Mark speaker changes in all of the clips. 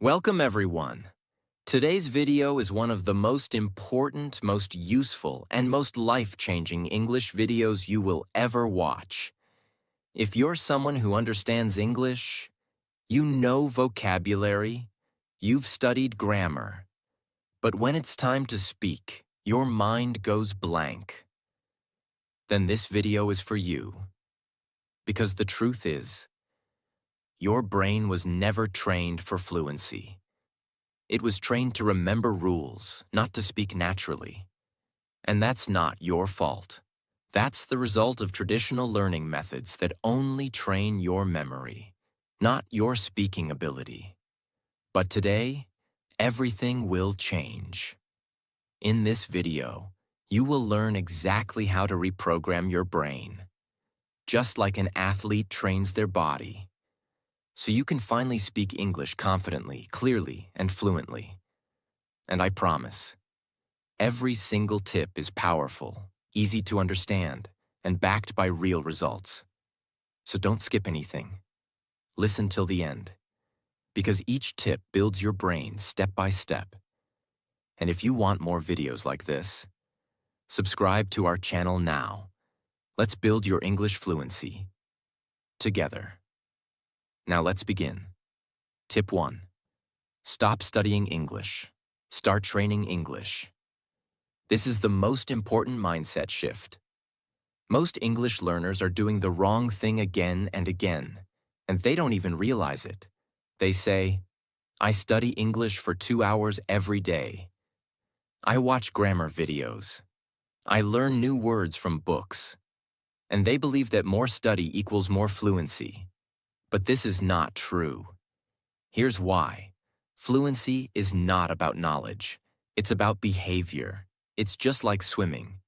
Speaker 1: Welcome everyone. Today's video is one of the most important, most useful, and most life-changing English videos you will ever watch. If you're someone who understands English, you know vocabulary, you've studied grammar, but when it's time to speak, your mind goes blank, then this video is for you. Because the truth is, your brain was never trained for fluency. It was trained to remember rules, not to speak naturally. And that's not your fault. That's the result of traditional learning methods that only train your memory, not your speaking ability. But today, everything will change. In this video, you will learn exactly how to reprogram your brain, just like an athlete trains their body, so you can finally speak English confidently, clearly, and fluently. And I promise, every single tip is powerful, easy to understand, and backed by real results. So don't skip anything. Listen till the end, because each tip builds your brain step by step. And if you want more videos like this, subscribe to our channel now. Let's build your English fluency together. Now let's begin. Tip 1. Stop studying English. Start training English. This is the most important mindset shift. Most English learners are doing the wrong thing again and again, and they don't even realize it. They say, I study English for 2 hours every day. I watch grammar videos. I learn new words from books. And they believe that more study equals more fluency. But this is not true. Here's why. Fluency is not about knowledge. It's about behavior. It's just like swimming.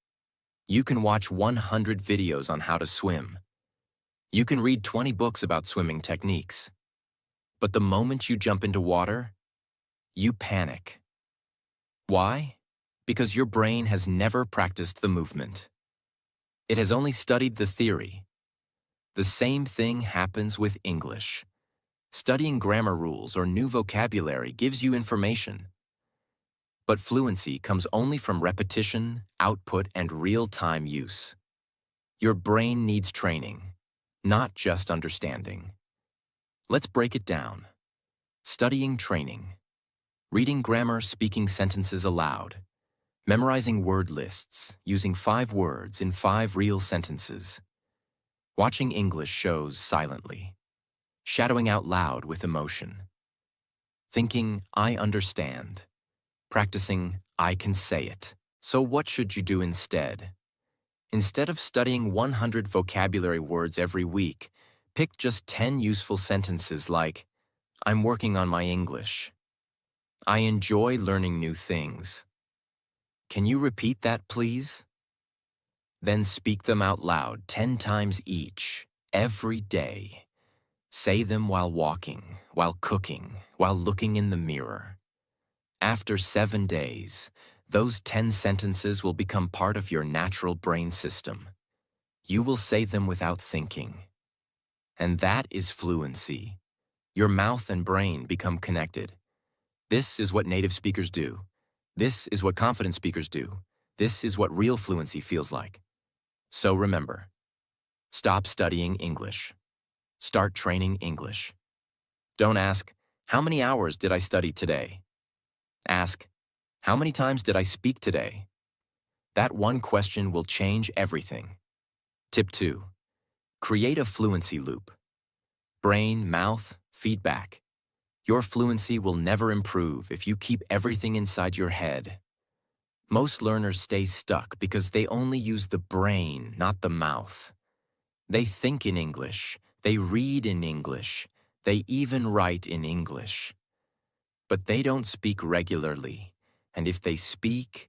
Speaker 1: You can watch 100 videos on how to swim. You can read 20 books about swimming techniques. But the moment you jump into water, you panic. Why? Because your brain has never practiced the movement. It has only studied the theory. The same thing happens with English. Studying grammar rules or new vocabulary gives you information. But fluency comes only from repetition, output, and real-time use. Your brain needs training, not just understanding. Let's break it down. Studying training. Reading grammar, speaking sentences aloud. Memorizing word lists, using 5 words in 5 real sentences. Watching English shows silently. Shadowing out loud with emotion. Thinking, I understand. Practicing, I can say it. So what should you do instead? Instead of studying 100 vocabulary words every week, pick just 10 useful sentences like, I'm working on my English. I enjoy learning new things. Can you repeat that, please? Then speak them out loud 10 times each, every day. Say them while walking, while cooking, while looking in the mirror. After 7 days, those 10 sentences will become part of your natural brain system. You will say them without thinking. And that is fluency. Your mouth and brain become connected. This is what native speakers do. This is what confident speakers do. This is what real fluency feels like. So remember, stop studying English. Start training English. Don't ask, how many hours did I study today? Ask, how many times did I speak today? That one question will change everything. Tip 2. Create a fluency loop. Brain, mouth, feedback. Your fluency will never improve if you keep everything inside your head. Most learners stay stuck because they only use the brain, not the mouth. They think in English, they read in English, they even write in English. But they don't speak regularly, and if they speak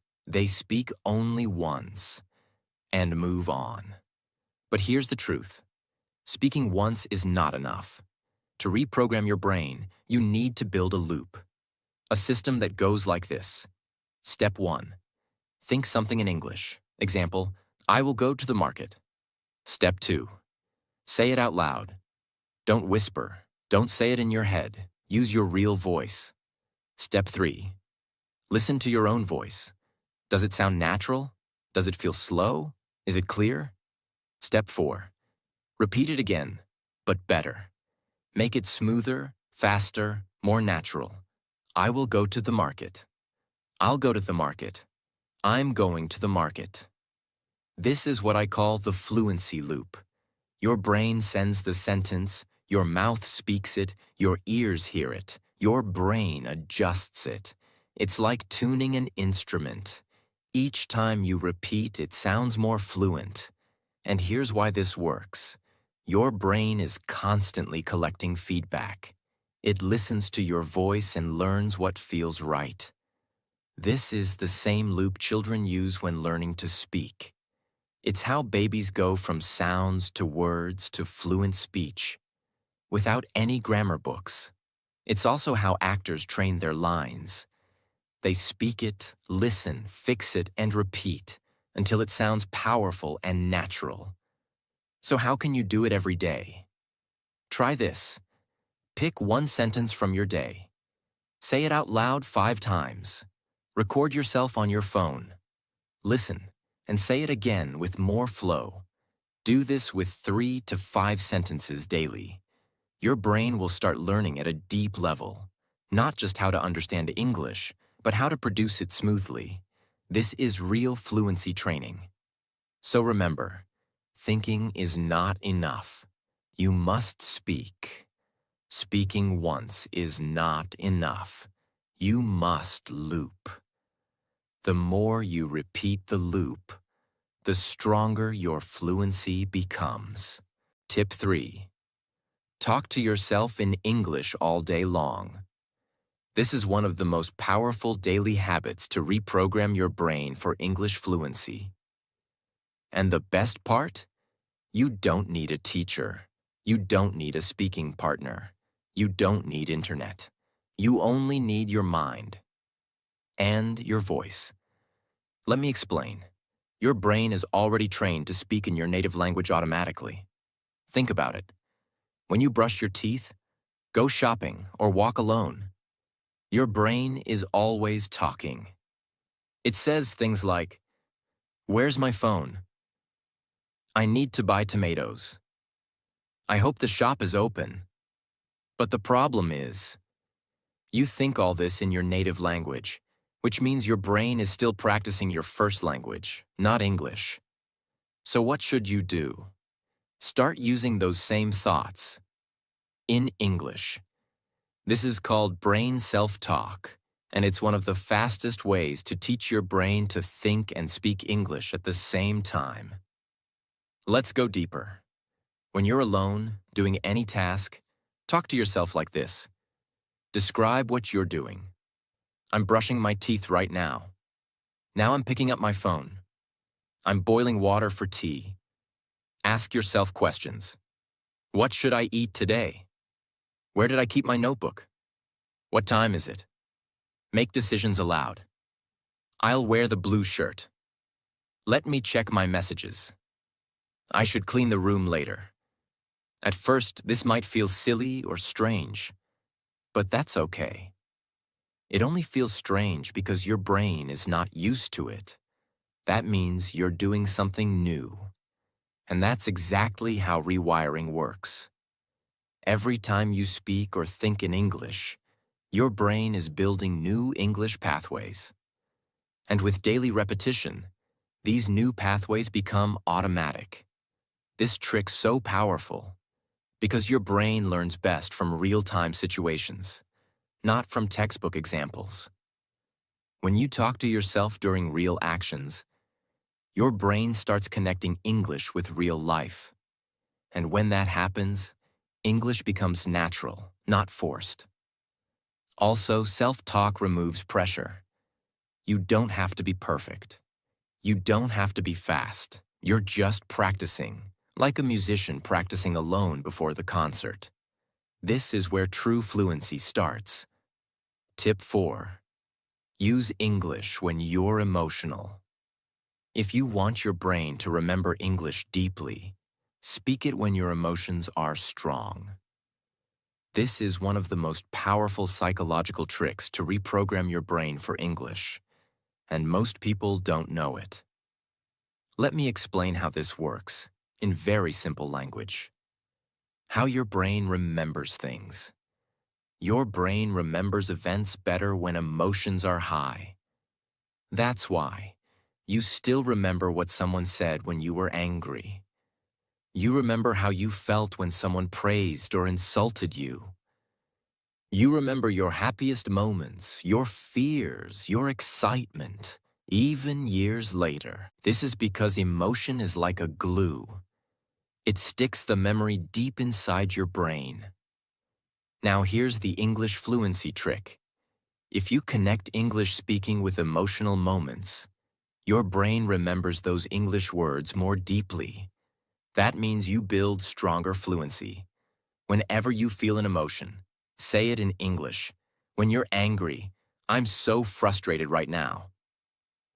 Speaker 1: only once, and move on. But here's the truth. Speaking once is not enough. To reprogram your brain, you need to build a loop. A system that goes like this. Step 1. Think something in English. Example, I will go to the market. Step 2. Say it out loud. Don't whisper. Don't say it in your head. Use your real voice. Step 3. Listen to your own voice. Does it sound natural? Does it feel slow? Is it clear? Step 4. Repeat it again, but better. Make it smoother, faster, more natural. I will go to the market. I'll go to the market. I'm going to the market. This is what I call the fluency loop. Your brain sends the sentence, your mouth speaks it, your ears hear it, your brain adjusts it. It's like tuning an instrument. Each time you repeat, it sounds more fluent. And here's why this works. Your brain is constantly collecting feedback. It listens to your voice and learns what feels right. This is the same loop children use when learning to speak. It's how babies go from sounds to words to fluent speech, without any grammar books. It's also how actors train their lines. They speak it, listen, fix it, and repeat until it sounds powerful and natural. So how can you do it every day? Try this. Pick one sentence from your day. Say it out loud 5 times. Record yourself on your phone. Listen and say it again with more flow. Do this with 3 to 5 sentences daily. Your brain will start learning at a deep level, not just how to understand English, but how to produce it smoothly. This is real fluency training. So remember, thinking is not enough. You must speak. Speaking once is not enough. You must loop. The more you repeat the loop, the stronger your fluency becomes. Tip 3. Talk to yourself in English all day long. This is one of the most powerful daily habits to reprogram your brain for English fluency. And the best part? You don't need a teacher. You don't need a speaking partner. You don't need internet. You only need your mind and your voice. Let me explain. Your brain is already trained to speak in your native language automatically. Think about it. When you brush your teeth, go shopping, or walk alone, your brain is always talking. It says things like, "Where's my phone? I need to buy tomatoes. I hope the shop is open." But the problem is, you think all this in your native language, which means your brain is still practicing your first language, not English. So what should you do? Start using those same thoughts in English. This is called brain self-talk, and it's one of the fastest ways to teach your brain to think and speak English at the same time. Let's go deeper. When you're alone, doing any task, talk to yourself like this. Describe what you're doing. I'm brushing my teeth right now. Now I'm picking up my phone. I'm boiling water for tea. Ask yourself questions. What should I eat today? Where did I keep my notebook? What time is it? Make decisions aloud. I'll wear the blue shirt. Let me check my messages. I should clean the room later. At first, this might feel silly or strange, but that's okay. It only feels strange because your brain is not used to it. That means you're doing something new. And that's exactly how rewiring works. Every time you speak or think in English, your brain is building new English pathways. And with daily repetition, these new pathways become automatic. This trick's so powerful because your brain learns best from real-time situations, not from textbook examples. When you talk to yourself during real actions, your brain starts connecting English with real life. And when that happens, English becomes natural, not forced. Also, self-talk removes pressure. You don't have to be perfect. You don't have to be fast. You're just practicing, like a musician practicing alone before the concert. This is where true fluency starts. Tip 4. Use English when you're emotional. If you want your brain to remember English deeply, speak it when your emotions are strong. This is one of the most powerful psychological tricks to reprogram your brain for English, and most people don't know it. Let me explain how this works in very simple language. How your brain remembers things. Your brain remembers events better when emotions are high. That's why you still remember what someone said when you were angry. You remember how you felt when someone praised or insulted you. You remember your happiest moments, your fears, your excitement, even years later. This is because emotion is like a glue. It sticks the memory deep inside your brain. Now here's the English fluency trick. If you connect English speaking with emotional moments, your brain remembers those English words more deeply. That means you build stronger fluency. Whenever you feel an emotion, say it in English. When you're angry, I'm so frustrated right now.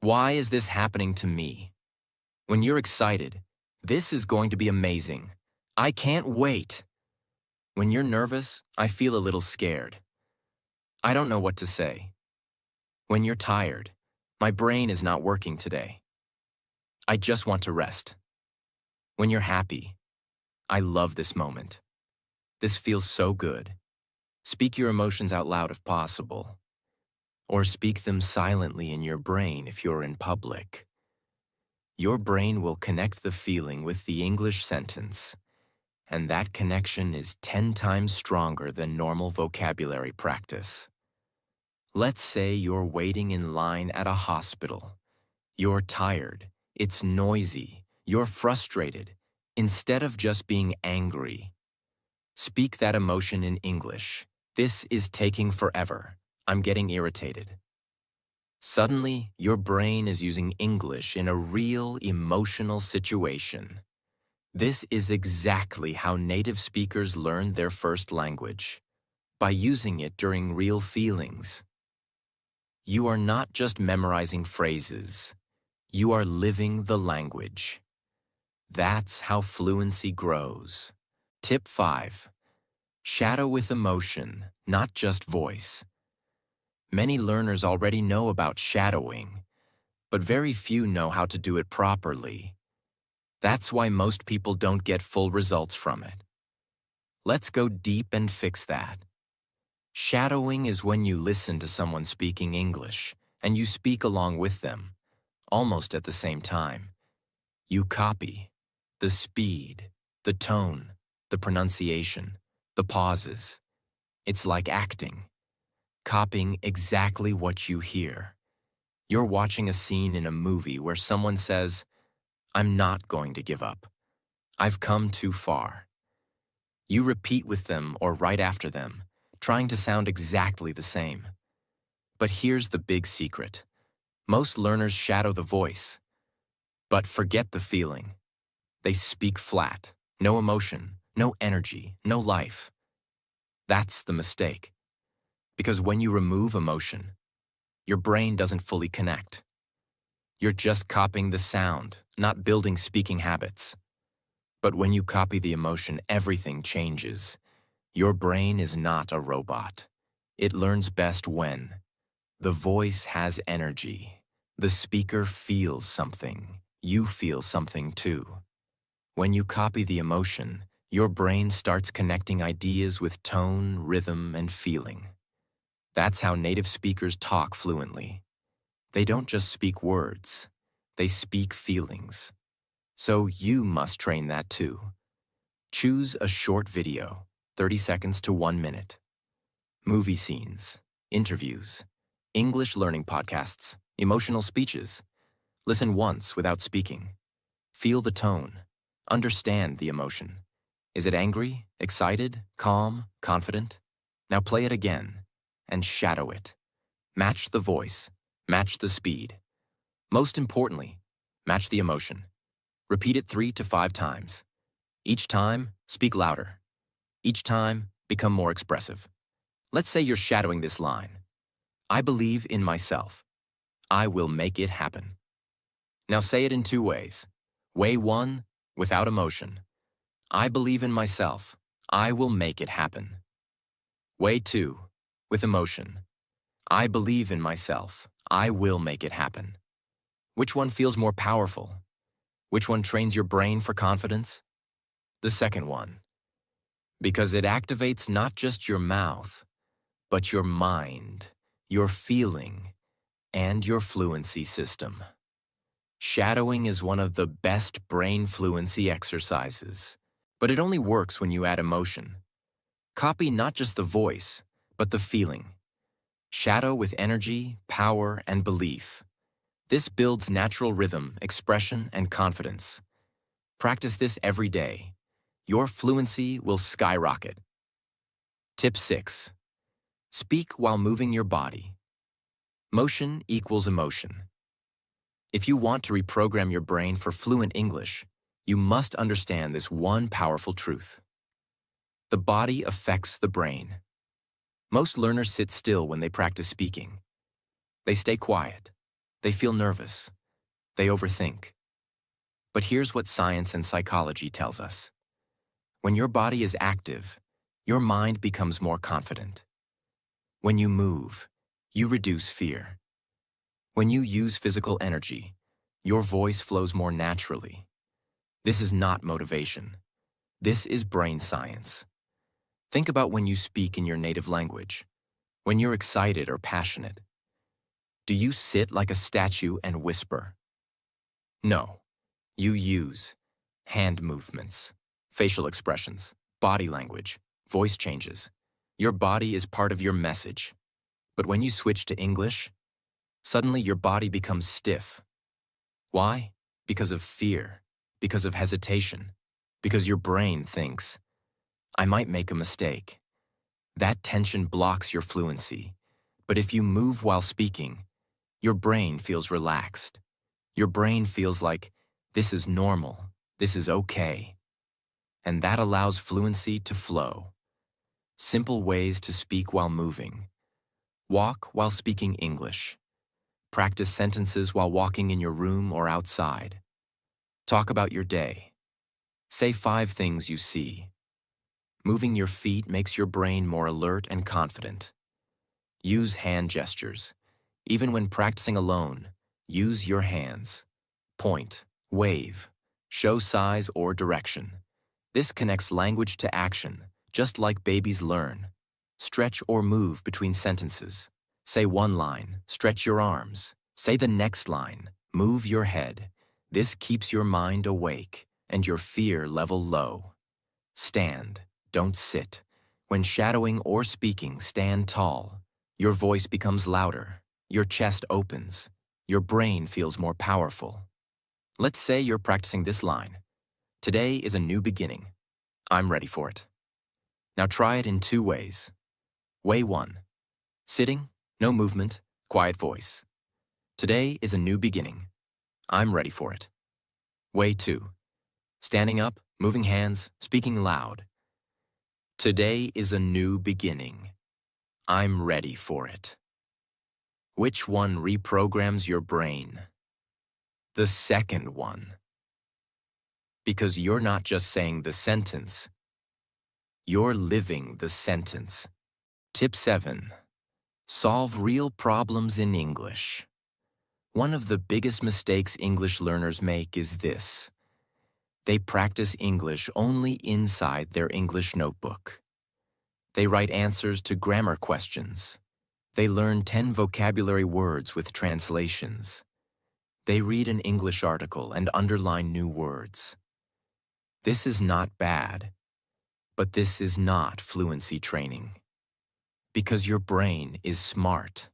Speaker 1: Why is this happening to me? When you're excited, this is going to be amazing. I can't wait. When you're nervous, I feel a little scared. I don't know what to say. When you're tired, my brain is not working today. I just want to rest. When you're happy, I love this moment. This feels so good. Speak your emotions out loud if possible, or speak them silently in your brain if you're in public. Your brain will connect the feeling with the English sentence, and that connection is 10 times stronger than normal vocabulary practice. Let's say you're waiting in line at a hospital. You're tired, it's noisy, you're frustrated. Instead of just being angry, speak that emotion in English. This is taking forever. I'm getting irritated. Suddenly, your brain is using English in a real emotional situation. This is exactly how native speakers learn their first language, by using it during real feelings. You are not just memorizing phrases. You are living the language. That's how fluency grows. Tip 5. Shadow with emotion, not just voice. Many learners already know about shadowing, but very few know how to do it properly. That's why most people don't get full results from it. Let's go deep and fix that. Shadowing is when you listen to someone speaking English and you speak along with them, almost at the same time. You copy the speed, the tone, the pronunciation, the pauses. It's like acting, copying exactly what you hear. You're watching a scene in a movie where someone says, "I'm not going to give up. I've come too far." You repeat with them or right after them, trying to sound exactly the same. But here's the big secret. Most learners shadow the voice, but forget the feeling. They speak flat, no emotion, no energy, no life. That's the mistake. Because when you remove emotion, your brain doesn't fully connect. You're just copying the sound, not building speaking habits. But when you copy the emotion, everything changes. Your brain is not a robot. It learns best when the voice has energy. The speaker feels something. You feel something too. When you copy the emotion, your brain starts connecting ideas with tone, rhythm, and feeling. That's how native speakers talk fluently. They don't just speak words, they speak feelings. So you must train that too. Choose a short video, 30 seconds to 1 minute. Movie scenes, interviews, English learning podcasts, emotional speeches. Listen once without speaking. Feel the tone. Understand the emotion. Is it angry, excited, calm, confident? Now play it again and shadow it. Match the voice. Match the speed. Most importantly, match the emotion. Repeat it 3 to 5 times. Each time, speak louder. Each time, become more expressive. Let's say you're shadowing this line. I believe in myself. I will make it happen. Now say it in 2 ways. Way 1, without emotion. I believe in myself. I will make it happen. Way 2. With emotion. I believe in myself. I will make it happen. Which one feels more powerful? Which one trains your brain for confidence? The second one. Because it activates not just your mouth, but your mind, your feeling, and your fluency system. Shadowing is one of the best brain fluency exercises, but it only works when you add emotion. Copy not just the voice, but the feeling. Shadow with energy, power, and belief. This builds natural rhythm, expression, and confidence. Practice this every day. Your fluency will skyrocket. Tip 6. Speak while moving your body. Motion equals emotion. If you want to reprogram your brain for fluent English, you must understand this one powerful truth. The body affects the brain. Most learners sit still when they practice speaking. They stay quiet. They feel nervous. They overthink. But here's what science and psychology tells us. When your body is active, your mind becomes more confident. When you move, you reduce fear. When you use physical energy, your voice flows more naturally. This is not motivation. This is brain science. Think about when you speak in your native language, when you're excited or passionate. Do you sit like a statue and whisper? No. You use hand movements, facial expressions, body language, voice changes. Your body is part of your message. But when you switch to English, suddenly your body becomes stiff. Why? Because of fear, because of hesitation, because your brain thinks, I might make a mistake. That tension blocks your fluency. But if you move while speaking, your brain feels relaxed. Your brain feels like, this is normal, this is okay. And that allows fluency to flow. Simple ways to speak while moving. Walk while speaking English. Practice sentences while walking in your room or outside. Talk about your day. Say 5 things you see. Moving your feet makes your brain more alert and confident. Use hand gestures. Even when practicing alone, use your hands. Point, wave, show size or direction. This connects language to action, just like babies learn. Stretch or move between sentences. Say one line, stretch your arms. Say the next line, move your head. This keeps your mind awake and your fear level low. Stand, don't sit. When shadowing or speaking, stand tall. Your voice becomes louder. Your chest opens. Your brain feels more powerful. Let's say you're practicing this line. Today is a new beginning. I'm ready for it. Now try it in 2 ways. Way 1. Sitting, no movement, quiet voice. Today is a new beginning. I'm ready for it. Way 2. Standing up, moving hands, speaking loud. Today is a new beginning. I'm ready for it. Which one reprograms your brain? The second one. Because you're not just saying the sentence, you're living the sentence. Tip 7. Solve real problems in English. One of the biggest mistakes English learners make is this. They practice English only inside their English notebook. They write answers to grammar questions. They learn 10 vocabulary words with translations. They read an English article and underline new words. This is not bad, but this is not fluency training. Because your brain is smart.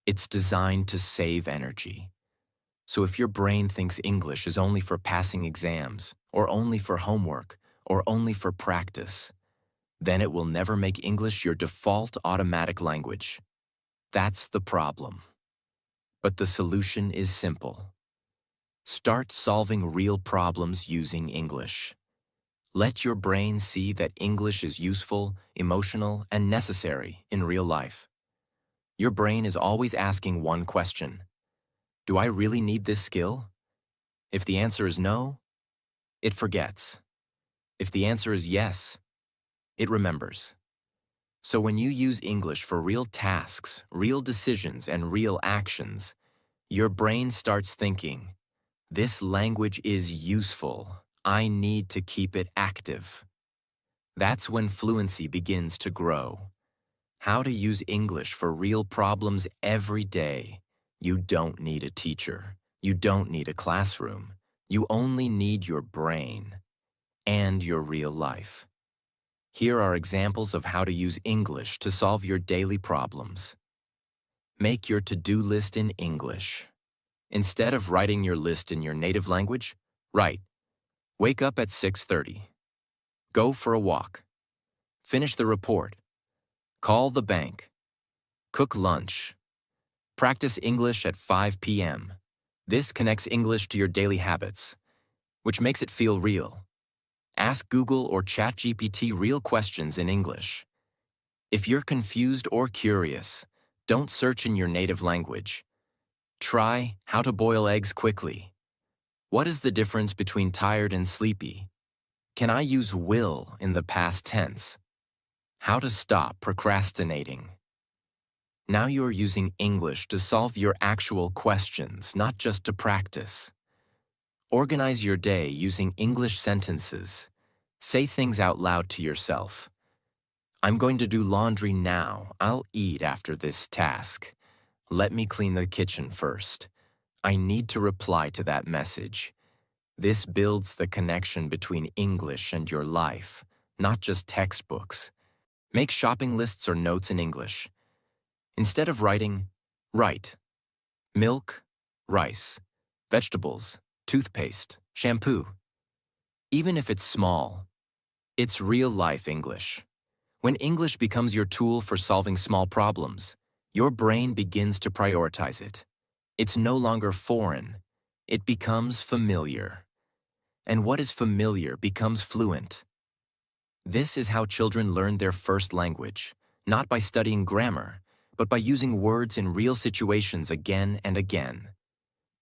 Speaker 1: It's designed to save energy. So if your brain thinks English is only for passing exams, or only for homework, or only for practice, then it will never make English your default automatic language. That's the problem. But the solution is simple. Start solving real problems using English. Let your brain see that English is useful, emotional, and necessary in real life. Your brain is always asking one question. Do I really need this skill? If the answer is no, it forgets. If the answer is yes, it remembers. So when you use English for real tasks, real decisions, and real actions, your brain starts thinking, this language is useful. I need to keep it active. That's when fluency begins to grow. How to use English for real problems every day. You don't need a teacher. You don't need a classroom. You only need your brain and your real life. Here are examples of how to use English to solve your daily problems. Make your to-do list in English. Instead of writing your list in your native language, write, wake up at 6:30. Go for a walk. Finish the report. Call the bank. Cook lunch. Practice English at 5 p.m. This connects English to your daily habits, which makes it feel real. Ask Google or ChatGPT real questions in English. If you're confused or curious, don't search in your native language. Try how to boil eggs quickly. What is the difference between tired and sleepy? Can I use will in the past tense? How to stop procrastinating. Now you're using English to solve your actual questions, not just to practice. Organize your day using English sentences. Say things out loud to yourself. I'm going to do laundry now. I'll eat after this task. Let me clean the kitchen first. I need to reply to that message. This builds the connection between English and your life, not just textbooks. Make shopping lists or notes in English. Instead of writing, write milk, rice, vegetables, toothpaste, shampoo. Even if it's small, it's real-life English. When English becomes your tool for solving small problems, your brain begins to prioritize it. It's no longer foreign. It becomes familiar. And what is familiar becomes fluent. This is how children learn their first language, not by studying grammar, but by using words in real situations again and again.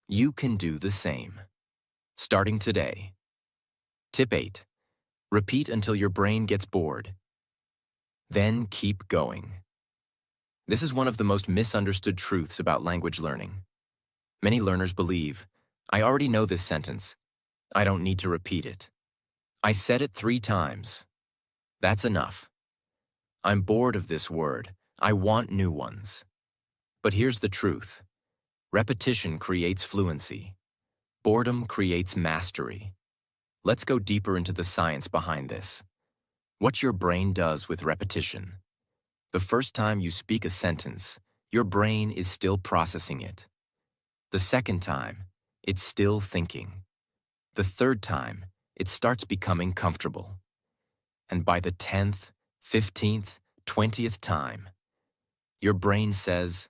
Speaker 1: You can do the same. Starting today. Tip 8. Repeat until your brain gets bored. Then keep going. This is one of the most misunderstood truths about language learning. Many learners believe, I already know this sentence. I don't need to repeat it. I said it 3 times. That's enough. I'm bored of this word. I want new ones. But here's the truth. Repetition creates fluency. Boredom creates mastery. Let's go deeper into the science behind this. What your brain does with repetition. The first time you speak a sentence, your brain is still processing it. The second time, it's still thinking. The third time, it starts becoming comfortable. And by the 10th, 15th, 20th time, your brain says,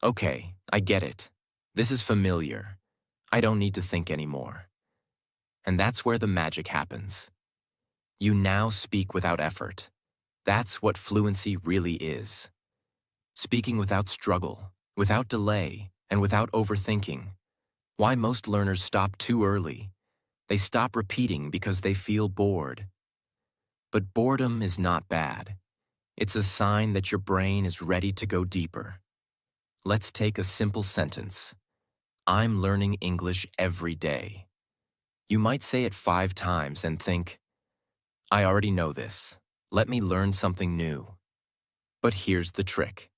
Speaker 1: okay, I get it. This is familiar. I don't need to think anymore. And that's where the magic happens. You now speak without effort. That's what fluency really is. Speaking without struggle, without delay, and without overthinking. Why most learners stop too early. They stop repeating because they feel bored. But boredom is not bad. It's a sign that your brain is ready to go deeper. Let's take a simple sentence. I'm learning English every day. You might say it 5 times and think, I already know this. Let me learn something new. But here's the trick.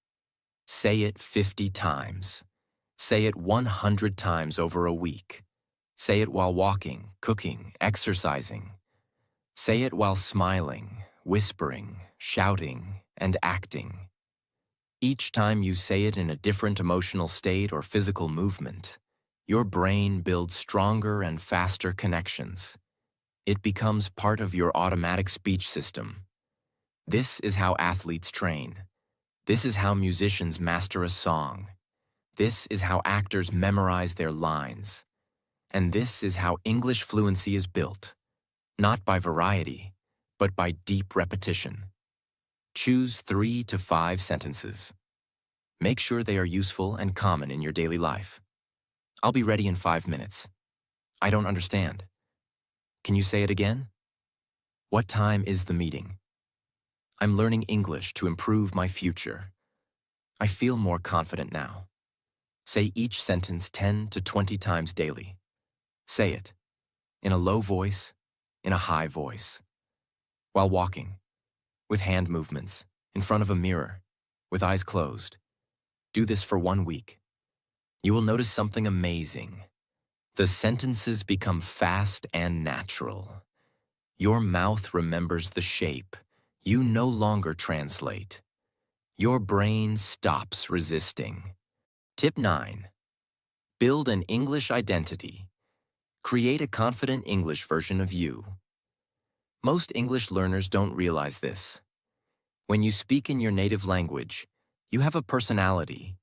Speaker 1: Say it 50 times. Say it 100 times over a week. Say it while walking, cooking, exercising. Say it while smiling, whispering, shouting, and acting. Each time you say it in a different emotional state or physical movement, your brain builds stronger and faster connections. It becomes part of your automatic speech system. This is how athletes train. This is how musicians master a song. This is how actors memorize their lines. And this is how English fluency is built. Not by variety, but by deep repetition. Choose 3 to 5 sentences. Make sure they are useful and common in your daily life. I'll be ready in 5 minutes. I don't understand. Can you say it again? What time is the meeting? I'm learning English to improve my future. I feel more confident now. Say each sentence 10 to 20 times daily. Say it in a low voice, in a high voice, while walking, with hand movements, in front of a mirror, with eyes closed. Do this for 1 week. You will notice something amazing. The sentences become fast and natural. Your mouth remembers the shape. You no longer translate. Your brain stops resisting. Tip 9. Build an English identity. Create a confident English version of you. Most English learners don't realize this. When you speak in your native language, you have a personality.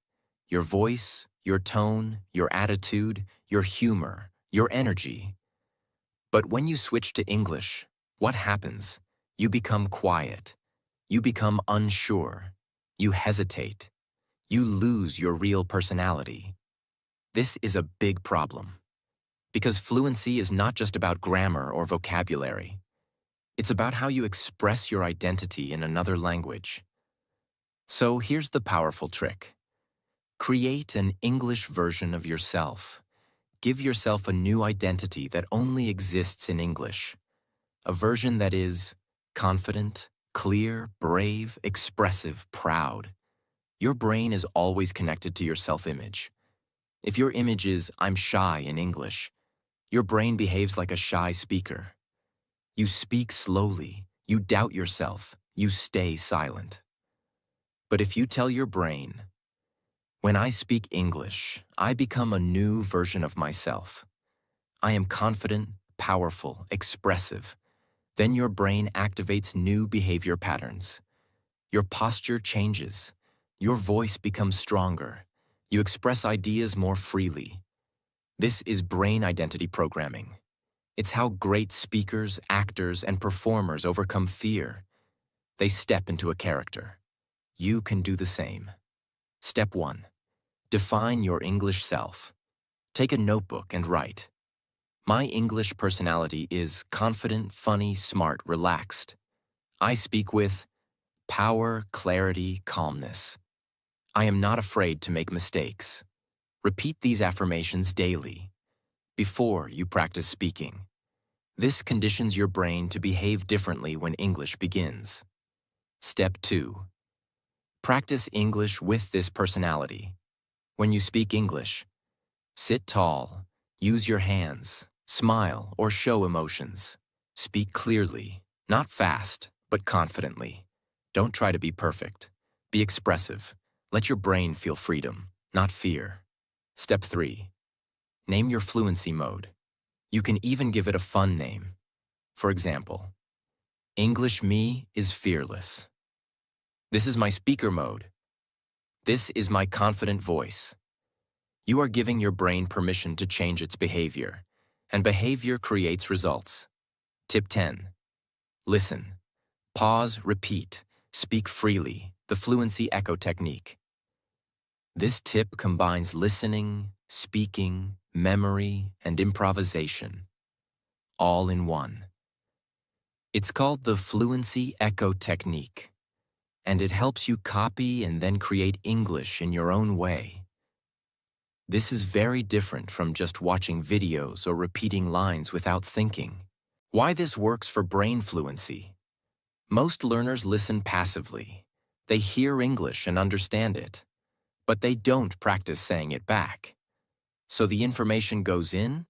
Speaker 1: Your voice, your tone, your attitude, your humor, your energy. But when you switch to English, what happens? You become quiet. You become unsure. You hesitate. You lose your real personality. This is a big problem. Because fluency is not just about grammar or vocabulary. It's about how you express your identity in another language. So here's the powerful trick. Create an English version of yourself. Give yourself a new identity that only exists in English. A version that is confident, clear, brave, expressive, proud. Your brain is always connected to your self-image. If your image is, I'm shy in English, your brain behaves like a shy speaker. You speak slowly, you doubt yourself, you stay silent. But if you tell your brain, when I speak English, I become a new version of myself. I am confident, powerful, expressive. Then your brain activates new behavior patterns. Your posture changes. Your voice becomes stronger. You express ideas more freely. This is brain identity programming. It's how great speakers, actors, and performers overcome fear. They step into a character. You can do the same. Step 1. Define your English self. Take a notebook and write. My English personality is confident, funny, smart, relaxed. I speak with power, clarity, calmness. I am not afraid to make mistakes. Repeat these affirmations daily, before you practice speaking. This conditions your brain to behave differently when English begins. Step 2. Practice English with this personality. When you speak English, sit tall, use your hands, smile, or show emotions. Speak clearly, not fast, but confidently. Don't try to be perfect. Be expressive. Let your brain feel freedom, not fear. Step 3. Name your fluency mode. You can even give it a fun name. For example, English me is fearless. This is my speaker mode. This is my confident voice. You are giving your brain permission to change its behavior, and behavior creates results. Tip 10. Listen. Pause, repeat, speak freely, the fluency echo technique. This tip combines listening, speaking, memory, and improvisation, all in one. It's called the fluency echo technique, and it helps you copy and then create English in your own way. This is very different from just watching videos or repeating lines without thinking. Why this works for brain fluency? Most learners listen passively. They hear English and understand it, but they don't practice saying it back. So the information goes in,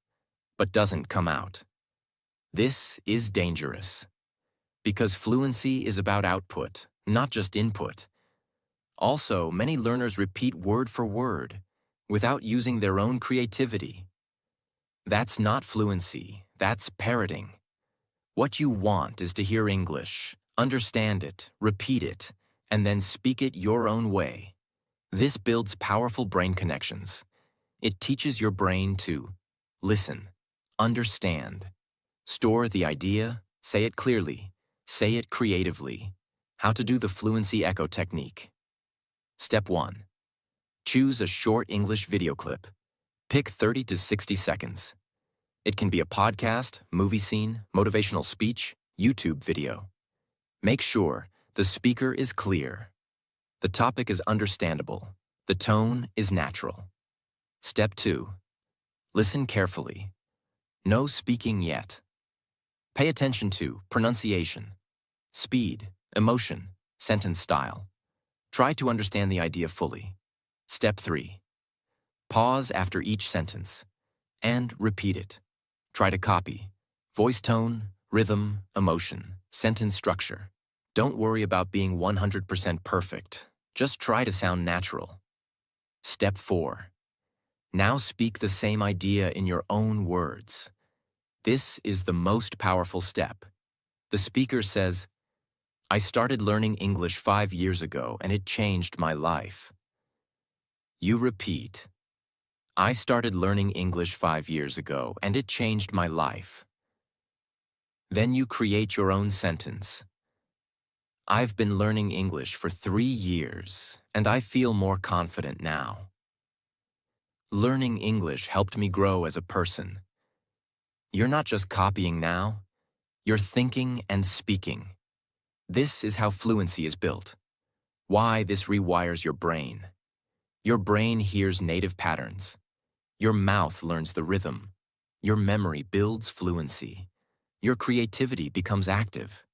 Speaker 1: but doesn't come out. This is dangerous, because fluency is about output, not just input. Also, many learners repeat word for word, without using their own creativity. That's not fluency, that's parroting. What you want is to hear English, understand it, repeat it, and then speak it your own way. This builds powerful brain connections. It teaches your brain to listen, understand, store the idea, say it clearly, say it creatively. How to do the fluency echo technique. Step 1. Choose a short English video clip. Pick 30 to 60 seconds. It can be a podcast, movie scene, motivational speech, YouTube video. Make sure The speaker is clear. The topic is understandable. The tone is natural. Step 2. Listen carefully. No speaking yet. Pay attention to pronunciation, speed, emotion, sentence style. Try to understand the idea fully. Step 3. Pause after each sentence and repeat it. Try to copy. Voice tone, rhythm, emotion, sentence structure. Don't worry about being 100% perfect. Just try to sound natural. Step 4. Now speak the same idea in your own words. This is the most powerful step. The speaker says, "I started learning English 5 years ago and it changed my life." You repeat, "I started learning English 5 years ago and it changed my life." Then you create your own sentence. "I've been learning English for 3 years and I feel more confident now. Learning English helped me grow as a person." You're not just copying now, you're thinking and speaking. This is how fluency is built. Why this rewires your brain. Your brain hears native patterns. Your mouth learns the rhythm. Your memory builds fluency. Your creativity becomes active.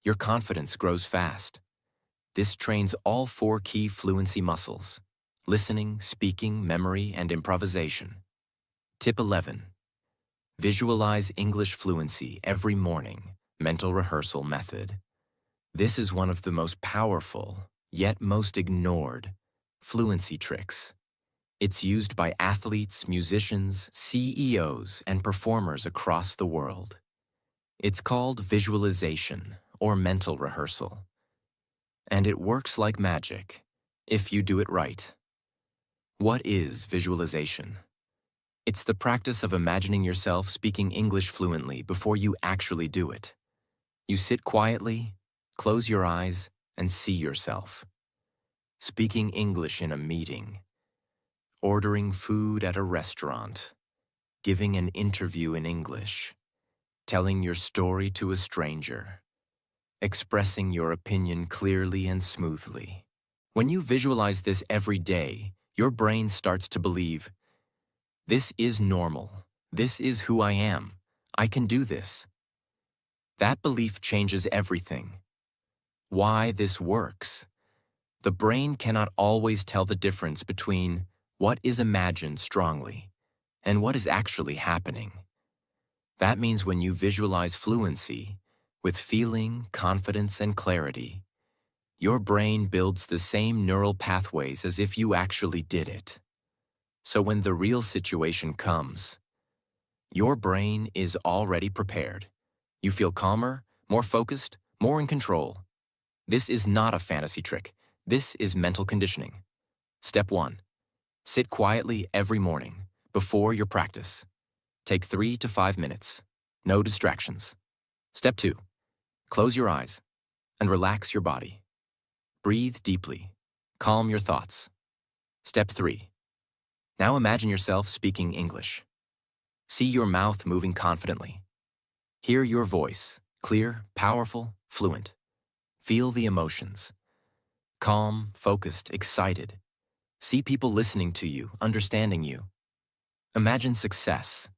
Speaker 1: Your confidence grows fast. This trains all 4 key fluency muscles: listening, speaking, memory, and improvisation. Tip 11. Visualize English fluency every morning. Mental rehearsal method. This is one of the most powerful, yet most ignored, fluency tricks. It's used by athletes, musicians, CEOs, and performers across the world. It's called visualization or mental rehearsal. And it works like magic if you do it right. What is visualization? It's the practice of imagining yourself speaking English fluently before you actually do it. You sit quietly, close your eyes, and see yourself. Speaking English in a meeting, ordering food at a restaurant, giving an interview in English, telling your story to a stranger, expressing your opinion clearly and smoothly. When you visualize this every day, your brain starts to believe, "This is normal. This is who I am. I can do this." That belief changes everything. Why this works? The brain cannot always tell the difference between what is imagined strongly and what is actually happening. That means when you visualize fluency with feeling, confidence, and clarity, your brain builds the same neural pathways as if you actually did it. So when the real situation comes, your brain is already prepared. You feel calmer, more focused, more in control. This is not a fantasy trick. This is mental conditioning. Step 1. Sit quietly every morning before your practice. Take 3 to 5 minutes. No distractions. Step 2. Close your eyes and relax your body. Breathe deeply. Calm your thoughts. Step 3. Now imagine yourself speaking English. See your mouth moving confidently. Hear your voice, clear, powerful, fluent. Feel the emotions. Calm, focused, excited. See people listening to you, understanding you. Imagine success.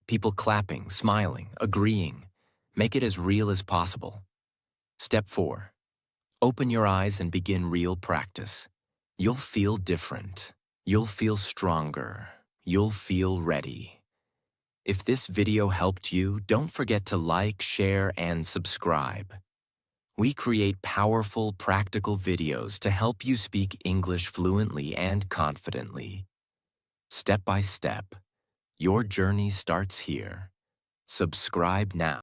Speaker 1: People clapping, smiling, agreeing. Make it as real as possible. Step 4. Open your eyes and begin real practice. You'll feel different. You'll feel stronger. You'll feel ready. If this video helped you, don't forget to like, share, and subscribe. We create powerful, practical videos to help you speak English fluently and confidently. Step by step, your journey starts here. Subscribe now.